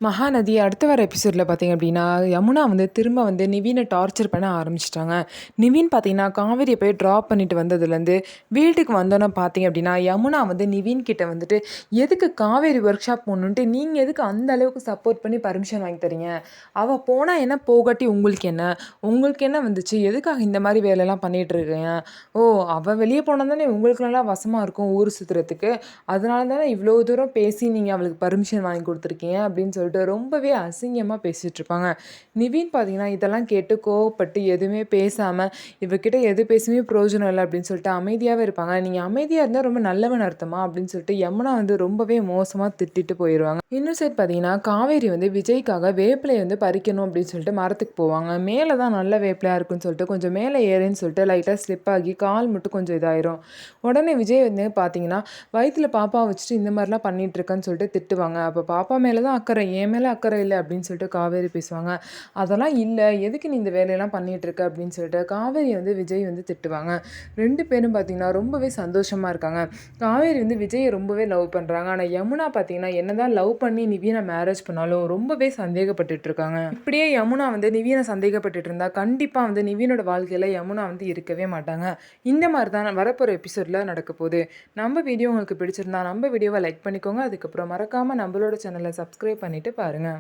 மகாநதி அடுத்த வர எபிசோட்ல பார்த்தீங்க அப்படின்னா, யமுனா வந்து திரும்ப வந்து நிவின டார்ச்சர் பண்ண ஆரம்பிச்சுட்டாங்க. நிவின் பார்த்தீங்கன்னா, காவேரிய போய் ட்ராப் பண்ணிட்டு வந்ததுலேருந்து, வீட்டுக்கு வந்தோன்னே பார்த்தீங்க அப்படின்னா, யமுனா வந்து நிவின் கிட்ட வந்துட்டு, "எதுக்கு காவேரி ஒர்க் ஷாப் போணுன்ட்டு நீங்க எதுக்கு அந்த அளவுக்கு சப்போர்ட் பண்ணி பர்மிஷன் வாங்கி தர்றீங்க? அவ போனா என்ன, போகாட்டி உங்களுக்கு என்ன? உங்களுக்கு என்ன வந்துச்சு? எதுக்காக இந்த மாரி வேலைலாம் பண்ணிட்டு இருக்கீங்க? ஓ! அவ வெளிய போனா தானே உங்களுக்கு நல்லா வசமா இருக்கும் ஊர் சுத்துறதுக்கு. அதனால தானே இவ்வளோ தூரம் பேசி நீங்க அவளுக்கு பர்மிஷன் வாங்கி குடுத்துருக்கீங்க." அப்படின்னு சொல்லிட்டு ரொம்பவே அசிங்கமா பேசிட்டு இருப்பாங்க. நிவின் பார்த்தீங்கன்னா, இதெல்லாம் கேட்டு கோவப்பட்டு எதுவுமே பேசாம, இவகிட்ட எது பேசியுமே பிரயோஜனம் இல்ல அப்படின்னு சொல்லிட்டு அமைதியாவே இருப்பாங்க. "நீங்க அமைதியா இருந்தா ரொம்ப நல்லவன் அர்த்தமா?" அப்படின்னு சொல்லிட்டு யமுனா வந்து ரொம்பவே மோசமா திட்டிட்டு போயிருவாங்க. இன்னும் சைட் பார்த்தீங்கன்னா, காவேரி வந்து விஜய்க்காக வேப்பிலைய வந்து பறிக்கணும் அப்படின்னு சொல்லிட்டு மரத்துக்கு போவாங்க. மேல தான் நல்ல வேப்பிலையா இருக்குன்னு சொல்லிட்டு கொஞ்சம் மேல ஏறேன்னு சொல்லிட்டு லைட்டா ஸ்லிப் ஆகி கால் மட்டும் கொஞ்சம் இதாயிரும். உடனே விஜய் வந்து பார்த்தீங்கன்னா, வயித்துல பாப்பாவ வச்சுட்டு இந்த மாரிலாம் பண்ணிட்டு இருக்கன்னு சொல்லிட்டு திட்டுவாங்க. அப்ப பாப்பா மேல தான் அக்கறை, என் மேல அக்கறை இல்ல அப்படின்னு சொல்லிட்டு காவேரி பேசுவாங்க. அதெல்லாம் இல்ல, எதுக்கு நீ இந்த வேலையெல்லாம் பண்ணிட்டு இருக்க அப்படின்னு சொல்லிட்டு காவேரி வந்து விஜய் வந்து திட்டுவாங்க. 2 பேரும் பார்த்தீங்கன்னா, ரொம்பவே சந்தோஷமா இருக்காங்க. காவேரி வந்து விஜய ரொம்பவே லவ் பண்றாங்க. ஆனா யமுனா பார்த்தீங்கன்னா, என்னதான் லவ் பண்ணி நிவின மேரேஜ் பண்ணாலும் ரொம்பவே சந்தேகப்பட்டுட்டு இருக்காங்க. இப்படியே யமுனா வந்து நிவின சந்தேகப்பட்டுட்டு இருந்தா, கண்டிப்பா வந்து நிவினோட வாழ்க்கையில யமுனா வந்து இருக்கவே மாட்டாங்க. இந்த மாரி தான் வரப்போற எபிசோட்ல நடக்க போகுது. நம்ம வீடியோ உங்களுக்கு பிடிச்சிருந்தா நம்ம வீடியோவ லைக் பண்ணிக்கோங்க. அதுக்கப்புறம் மறக்காம நம்மளோட சேனல சப்ஸ்கிரைப் பண்ணிட்டு பாருங்க.